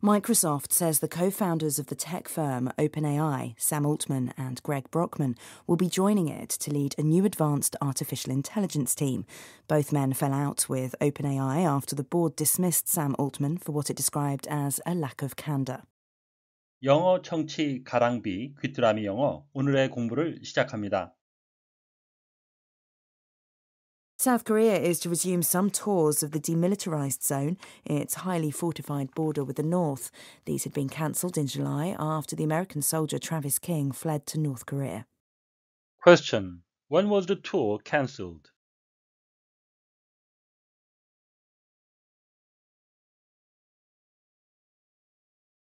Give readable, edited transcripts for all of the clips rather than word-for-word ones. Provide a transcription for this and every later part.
Microsoft says the co-founders of the tech firm OpenAI, Sam Altman and Greg Brockman, will be joining it to lead a new advanced artificial intelligence team. Both men fell out with OpenAI after the board dismissed Sam Altman for what it described as a lack of candor. 영어 청취 가랑비 귀뚜라미 영어 오늘의 공부를 시작합니다. South Korea is to resume some tours of the demilitarized zone, its highly fortified border with the north. These had been cancelled in July after the American soldier Travis King fled to North Korea. Question. When was the tour cancelled?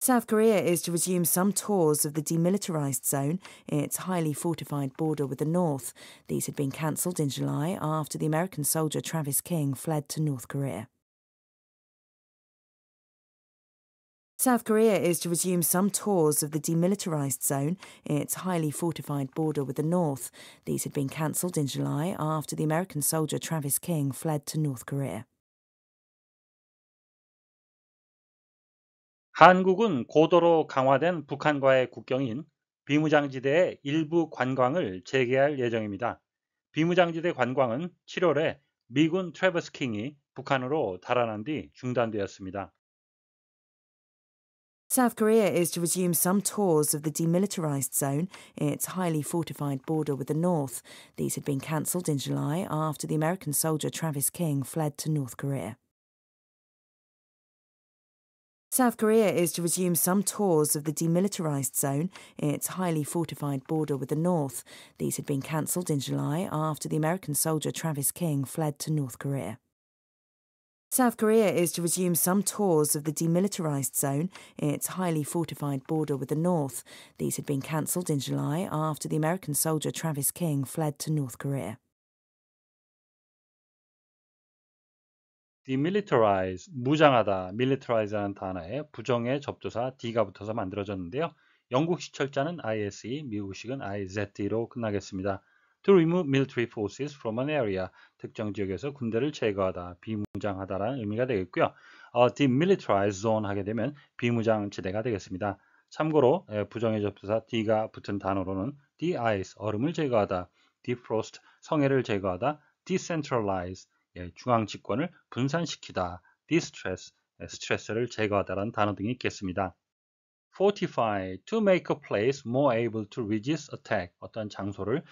South Korea is to resume some tours of the demilitarized zone, its highly fortified border with the north. These had been cancelled in July after the American soldier Travis King fled to North Korea. South Korea is to resume some tours of the demilitarized zone, its highly fortified border with the north. These had been cancelled in July after the American soldier Travis King fled to North Korea. 한국은 고도로 강화된 북한과의 국경인 비무장지대의 일부 관광을 재개할 예정입니다. 비무장지대 관광은 7월에 미군 트래버스 킹이 북한으로 달아난 뒤 중단되었습니다. South Korea is to resume some tours of the demilitarized zone, its highly fortified border with the north. These had been cancelled in July after the American soldier Travis King fled to North Korea. South Korea is to resume some tours of the demilitarized zone, its highly fortified border with the north. These had been cancelled in July after the American soldier Travis King fled to North Korea. South Korea is to resume some tours of the demilitarized zone, its highly fortified border with the north. These had been cancelled in July after the American soldier Travis King fled to North Korea. demilitarize, 무장하다, militarize라는 단어에 부정의 접두사 D가 붙어서 만들어졌는데요. 영국식 철자는 ISE, 미국식은 IZE로 끝나겠습니다. To remove military forces from an area, 특정 지역에서 군대를 제거하다, 비무장하다라는 의미가 되겠고요. demilitarized zone 하게 되면 비무장지대가 되겠습니다. 참고로 부정의 접두사 D가 붙은 단어로는 de-ice, 얼음을 제거하다, defrost, 성해를 제거하다, decentralize, 중앙 집권을 분산시키다, distress, 스트레스를 제거하다라는 단어 등이 있겠습니다. fortify, to make a place more able to resist attack, 어떤 장소를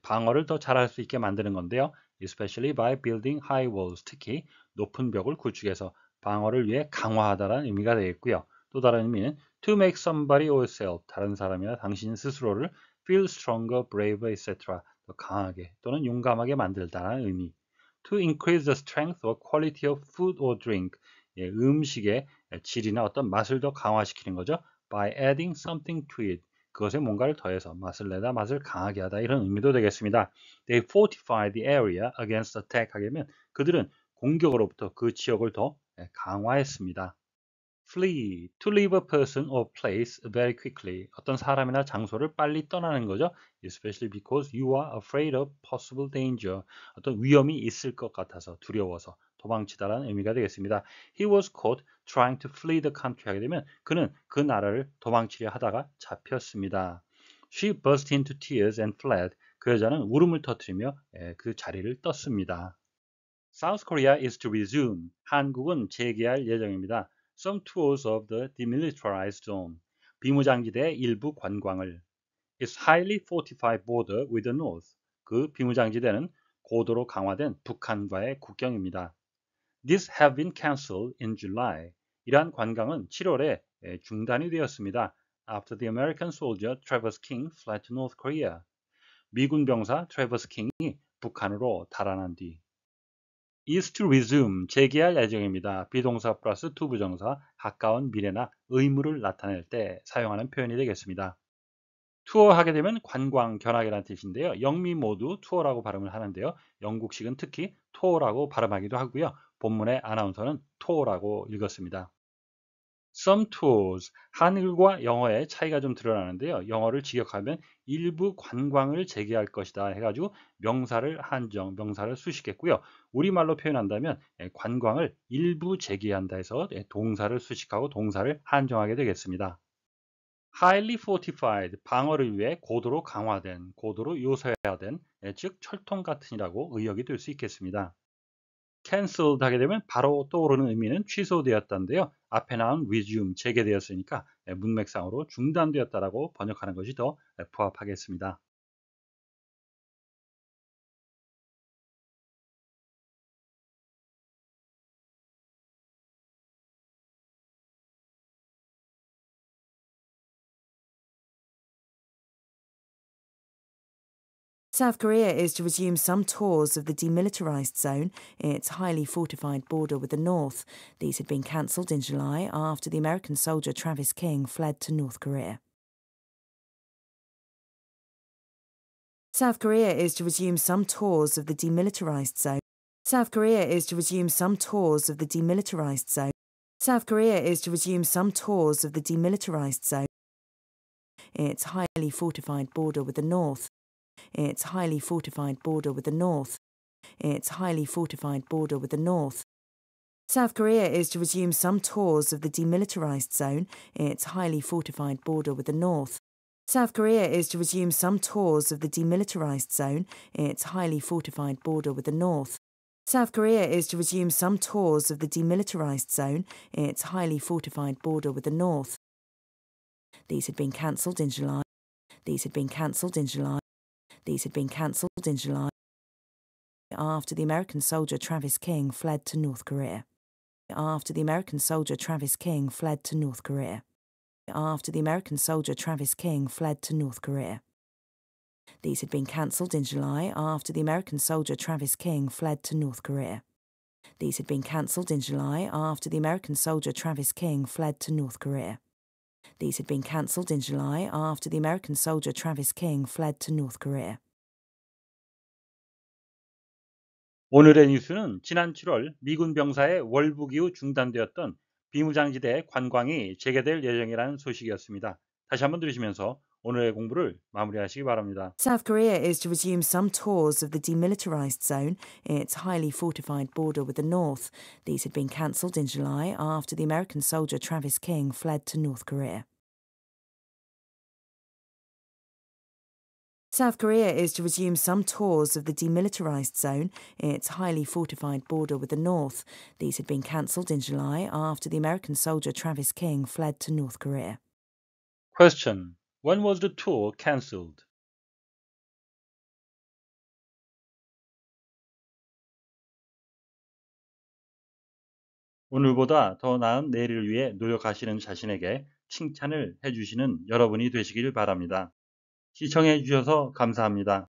방어를 더 잘할 수 있게 만드는 건데요. especially by building high walls, 특히 높은 벽을 구축해서 방어를 위해 강화하다라는 의미가 되겠고요. 또 다른 의미는 to make somebody or yourself, 다른 사람이나 당신 스스로를 feel stronger, braver, etc. 더 강하게 또는 용감하게 만들다라는 의미. To increase the strength or quality of food or drink, 음식의 질이나 어떤 맛을 더 강화시키는 거죠. By adding something to it, 그것에 뭔가를 더해서 맛을 내다, 맛을 강하게 하다 이런 의미도 되겠습니다. They fortify the area against attack 하게 되면 그들은 공격으로부터 그 지역을 더 강화했습니다. Flee, to leave a person or place very quickly. 어떤 사람이나 장소를 빨리 떠나는 거죠. Especially because you are afraid of possible danger. 어떤 위험이 있을 것 같아서 두려워서 도망치다라는 의미가 되겠습니다. He was caught trying to flee the country 하게 되면 그는 그 나라를 도망치려 하다가 잡혔습니다. She burst into tears and fled. 그 여자는 울음을 터뜨리며 그 자리를 떴습니다. South Korea is to resume. 한국은 재개할 예정입니다. Some tours of the demilitarized zone. 비무장지대의 일부 관광을. Its highly fortified border with the north. 그 비무장지대는 고도로 강화된 북한과의 국경입니다. These have been cancelled in July. 이러한 관광은 7월에 중단이 되었습니다. After the American soldier Travis King fled to North Korea. 미군 병사 트래버스 킹이 북한으로 달아난 뒤. is to resume, 재개할 예정입니다. 비동사 플러스 to 부정사, 가까운 미래나 의무를 나타낼 때 사용하는 표현이 되겠습니다. 투어 하게 되면 관광, 견학이라는 뜻인데요. 영미 모두 투어라고 발음을 하는데요. 영국식은 특히 토어라고 발음하기도 하고요. 본문의 아나운서는 토어라고 읽었습니다. Some tours. 한글과 영어의 차이가 좀 드러나는데요. 영어를 직역하면 일부 관광을 재개할 것이다 해가지고 명사를 한정, 명사를 수식했고요. 우리말로 표현한다면 관광을 일부 재개한다 해서 동사를 수식하고 동사를 한정하게 되겠습니다. highly fortified, 방어를 위해 고도로 강화된, 고도로 요새화된, 즉 철통 같은이라고 의역이 될 수 있겠습니다. cancelled 하게 되면 바로 떠오르는 의미는 취소되었다인데요. 앞에 나온 resume, 재개되었으니까 문맥상으로 중단되었다라고 번역하는 것이 더 부합하겠습니다. South Korea is to resume some tours of the demilitarized zone, its highly fortified border with the north. These had been cancelled in July after the American soldier Travis King fled to North Korea. South Korea is to resume some tours of the demilitarized zone. South Korea is to resume some tours of the demilitarized zone. South Korea is to resume some tours of the demilitarized zone, its highly fortified border with the north. Its highly fortified border with the north. Its highly fortified border with the north. South Korea is to resume some tours of the demilitarized zone, its highly fortified border with the north. South Korea is to resume some tours of the demilitarized zone, its highly fortified border with the north. South Korea is to resume some tours of the demilitarized zone, its highly fortified border with the north. These had been cancelled in July. These had been cancelled in July. These had been cancelled in July after the American soldier Travis King fled to North Korea. After the American soldier Travis King fled to North Korea. After the American soldier Travis King fled to North Korea. These had been cancelled in July after the American soldier Travis King fled to North Korea. These had been cancelled in July after the American soldier Travis King fled to North Korea. These had been cancelled in July after the American soldier Travis King fled to North Korea. 오늘의 뉴스는 지난 7월 미군 병사의 월북 이후 중단되었던 비무장지대 관광이 재개될 예정이라는 소식이었습니다. 다시 한번 들으시면서 오늘의 공부를 마무리하시기 바랍니다. South Korea is to resume some tours of the demilitarized zone, its highly fortified border with the north. These had been cancelled in July after the American soldier Travis King fled to North Korea. South Korea is to resume some tours of the demilitarized zone, its highly fortified border with the north. These had been cancelled in July after the American soldier Travis King fled to North Korea. Question. When was the tour cancelled? 오늘보다 더 나은 내일을 위해 노력하시는 자신에게 칭찬을 해주시는 여러분이 되시길 바랍니다. 시청해 주셔서 감사합니다.